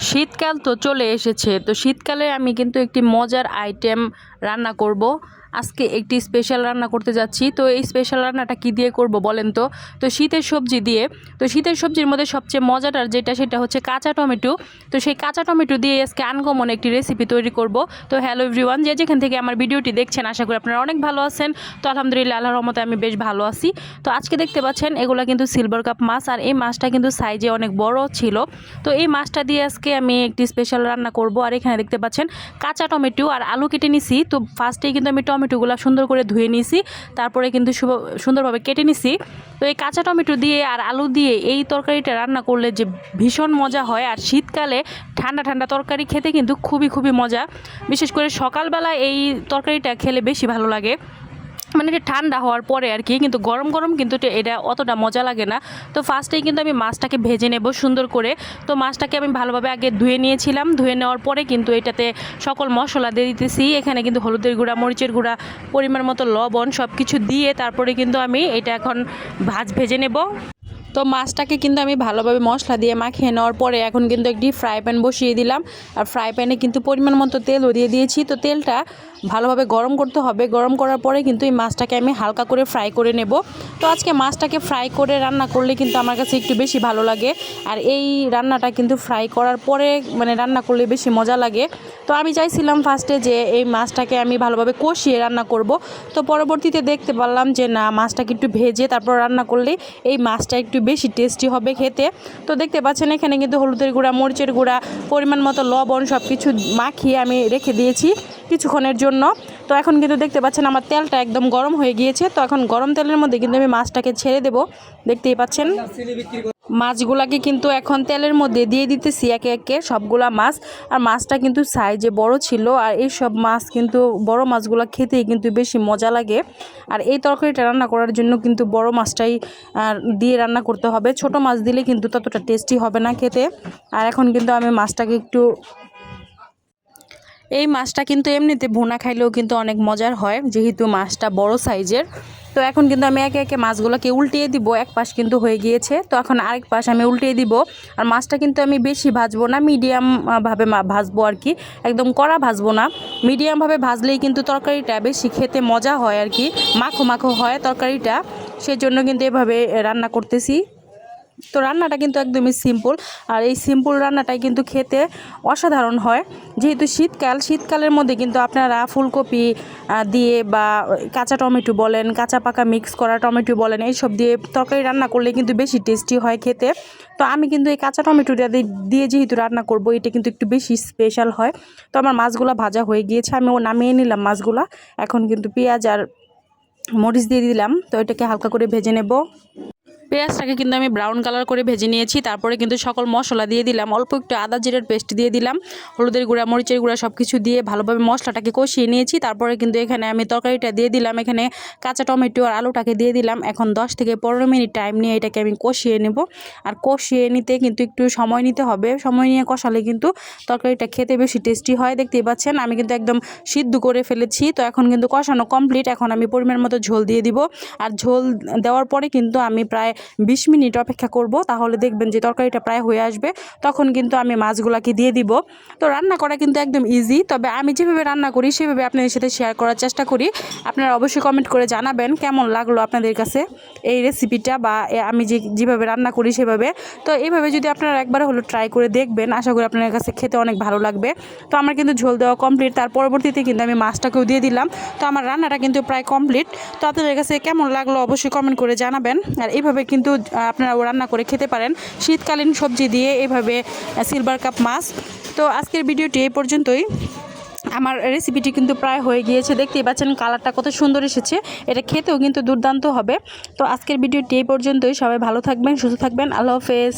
শীতকাল তো চলে এসেছে। তো শীতকালে আমি কিন্তু একটি মজার আইটেম রান্না করব। আজকে একটি স্পেশাল রান্না করতে যাচ্ছি। তো এই স্পেশাল রান্নাটা কি দিয়ে করব বলেন তো? তো শীতের সবজি দিয়ে। তো শীতের সবজির মধ্যে সবচেয়ে মজাটার সেটা হচ্ছে কাঁচা টমেটো। তো সেই কাঁচা টমেটো দিয়ে আজকে আনকমন একটি রেসিপি তৈরি করব। তো হ্যালো এভরিওয়ান, যেখান থেকে আমার ভিডিওটি দেখছেন আশা করি আপনারা অনেক ভালো আছেন। তো আলহামদুলিল্লাহ, আল্লাহর রহমতে আমি বেশ ভালো আছি। তো আজকে দেখতে পাচ্ছেন এগুলা কিন্তু সিলভার কাপ মাছ, আর এই মাছটা কিন্তু সাইজে অনেক বড় ছিল। তো এই মাছটা দিয়ে আজকে আমি একটি স্পেশাল রান্না করব। আর এখানে দেখতে পাচ্ছেন কাঁচা টমেটো আর আলু কেটে নিছি। তো ফার্স্টেই কিন্তু আমি টমেটোগুলো সুন্দর করে ধুয়ে নিয়েছি, তারপরে কিন্তু সুন্দরভাবে কেটে নিছি। তো এই কাঁচা টমেটো দিয়ে আর আলু দিয়ে এই তরকারিটা রান্না করলে যে ভীষণ মজা হয়। আর শীতকালে ঠান্ডা ঠান্ডা তরকারি খেতে কিন্তু খুবই খুবই মজা। বিশেষ করে সকালবেলা এই তরকারিটা খেলে বেশি ভালো লাগে, মানে এটা ঠান্ডা হওয়ার পরে আর কি। কিন্তু গরম গরম কিন্তু এটা অতটা মজা লাগে না। তো ফার্স্টেই কিন্তু আমি মাছটাকে ভেজে নেব সুন্দর করে। তো মাছটাকে আমি ভালোভাবে আগে ধুয়ে নিয়েছিলাম। ধুয়ে নেওয়ার পরে কিন্তু এটাতে সকল মশলা দিয়ে দিতেছি। এখানে কিন্তু হলুদের গুঁড়া, মরিচের গুঁড়া, পরিমাণ মতো লবণ সব কিছু দিয়ে তারপরে কিন্তু আমি এটা এখন ভেজে নেব। তো মাছটাকে কিন্তু আমি ভালোভাবে মশলা দিয়ে মাখিয়ে নেওয়ার পরে এখন কিন্তু একটি ফ্রাই প্যান বসিয়ে দিলাম। আর ফ্রাই প্যানে কিন্তু পরিমাণ মতো তেলও দিয়ে দিয়েছি। তো তেলটা ভালোভাবে গরম করতে হবে। গরম করার পরে কিন্তু এই মাছটাকে আমি হালকা করে ফ্রাই করে নেব। তো আজকে মাছটাকে ফ্রাই করে রান্না করলে কিন্তু আমার কাছে একটু বেশি ভালো লাগে। আর এই রান্নাটা কিন্তু ফ্রাই করার পরে মানে রান্না করলে বেশি মজা লাগে। তো আমি চাইছিলাম ফার্স্টে যে এই মাছটাকে আমি ভালোভাবে কষিয়ে রান্না করব। তো পরবর্তীতে দেখতে পারলাম যে না, মাছটাকে একটু ভেজে তারপর রান্না করলে এই মাছটা একটু বেশি টেস্টি হবে খেতে। তো দেখতে পাচ্ছেন এখানে কিন্তু হলুদের গুঁড়া, মরিচের গুঁড়া, পরিমাণ মতো লবণ সব কিছু মাখিয়ে আমি রেখে দিয়েছি কিছুক্ষণের জন্য। তো এখন কিন্তু দেখতে পাচ্ছেন আমার তেলটা একদম গরম হয়ে গিয়েছে। তো এখন গরম তেলের মধ্যে কিন্তু আমি মাছটাকে ছেড়ে দেব। দেখতেই পাচ্ছেন মাছগুলাকে কিন্তু এখন তেলের মধ্যে দিয়ে দিতেছি একে একে সবগুলা মাছ। আর মাছটা কিন্তু সাইজে বড় ছিল। আর এই সব মাছ কিন্তু বড় মাছগুলো খেতেই কিন্তু বেশি মজা লাগে। আর এই তরকারিটা রান্না করার জন্য কিন্তু বড় মাছটাই দিয়ে রান্না করতে হবে। ছোট মাছ দিলে কিন্তু ততটা টেস্টি হবে না খেতে। আর এখন কিন্তু আমি মাছটাকে এই মাছটা কিন্তু এমনিতে ভুনা খাইলেও কিন্তু অনেক মজার হয়, যেহেতু মাছটা বড় সাইজের। তো এখন কিন্তু আমি একে একে মাছগুলোকে উল্টিয়ে দিব। এক পাশ কিন্তু হয়ে গিয়েছে, তো এখন আরেক পাশ আমি উল্টিয়ে দিব। আর মাছটা কিন্তু আমি বেশি ভাজবো না, মিডিয়ামভাবে ভাজবো আর কি, একদম কড়া ভাজবো না। মিডিয়ামভাবে ভাজলেই কিন্তু তরকারিটা বেশি খেতে মজা হয় আর কি, মাখো মাখো হয় তরকারিটা। সেজন্য কিন্তু এভাবে রান্না করতেছি। তো রান্নাটা কিন্তু একদমই সিম্পল। আর এই সিম্পল রান্নাটাই কিন্তু খেতে অসাধারণ হয়। যেহেতু শীতকালের মধ্যে কিন্তু আপনারা ফুলকপি দিয়ে বা কাঁচা টমেটো বলেন, কাঁচা পাকা মিক্স করা টমেটো বলেন, এইসব দিয়ে তরকারি রান্না করলে কিন্তু বেশি টেস্টি হয় খেতে। তো আমি কিন্তু এই কাঁচা টমেটোটা দিয়ে যেহেতু রান্না করব, এটা কিন্তু একটু বেশি স্পেশাল হয়। তো আমার মাছগুলা ভাজা হয়ে গিয়েছে, আমি নামিয়ে নিলাম মাছগুলা। এখন কিন্তু পেঁয়াজ আর মরিচ দিয়ে দিলাম। তো এটাকে হালকা করে ভেজে নেব। পেঁয়াজটাকে কিন্তু আমি ব্রাউন কালার করে ভেজে নিয়েছি। তারপরে কিন্তু সকল মশলা দিয়ে দিলাম, অল্প একটু আদা জিরার পেস্ট দিয়ে দিলাম, হলুদের গুঁড়া, মরিচের গুঁড়া সব কিছু দিয়ে ভালোভাবে মশলাটাকে কষিয়ে নিয়েছি। তারপরে কিন্তু এখানে আমি তরকারিটা দিয়ে দিলাম, এখানে কাঁচা টমেটো আর আলুটাকে দিয়ে দিলাম। এখন 10 থেকে 15 মিনিট টাইম নিয়ে এটাকে আমি কষিয়ে নেব। আর কষিয়ে নিতে কিন্তু একটু সময় নিতে হবে, সময় নিয়ে কষালে কিন্তু তরকারিটা খেতে বেশি টেস্টি হয়। দেখতেই পাচ্ছেন আমি কিন্তু একদম সিদ্ধ করে ফেলেছি। তো এখন কিন্তু কষানো কমপ্লিট। এখন আমি পরিমাণ মতো ঝোল দিয়ে দিব। আর ঝোল দেওয়ার পরে কিন্তু আমি প্রায় 20 মিনিট অপেক্ষা করব, তাহলে দেখবেন যে তরকারিটা প্রায় হয়ে আসবে। তখন কিন্তু আমি মাছগুলাকে দিয়ে দিব। তো রান্না করা কিন্তু একদম ইজি, তবে আমি যেভাবে রান্না করি সেভাবে আপনাদের সাথে শেয়ার করার চেষ্টা করি। আপনারা অবশ্যই কমেন্ট করে জানাবেন কেমন লাগলো আপনাদের কাছে এই রেসিপিটা, বা আমি যেভাবে রান্না করি সেভাবে। তো এইভাবে যদি আপনারা একবার হলো ট্রাই করে দেখবেন, আশা করি আপনাদের কাছে খেতে অনেক ভালো লাগবে। তো আমার কিন্তু ঝোল দেওয়া কমপ্লিট। তার পরবর্তীতে কিন্তু আমি মাছটাকেও দিয়ে দিলাম। তো আমার রান্নাটা কিন্তু প্রায় কমপ্লিট। তো আপনাদের কাছে কেমন লাগলো অবশ্যই কমেন্ট করে জানাবেন। আর এইভাবে কিন্তু আপনারা রান্না করে খেতে পারেন শীতকালীন সবজি দিয়ে, এভাবে সিলভার কাপ মাছ। তো আজকের ভিডিওটি এই পর্যন্তই। আমার রেসিপিটি কিন্তু প্রায় হয়ে গিয়েছে, দেখতেই পাচ্ছেন কালারটা কত সুন্দর এসেছে। এটা খেতেও কিন্তু দুর্দান্ত হবে। তো আজকের ভিডিওটি এই পর্যন্তই। সবাই ভালো থাকবেন, সুস্থ থাকবেন। আল্লাহ হাফেজ।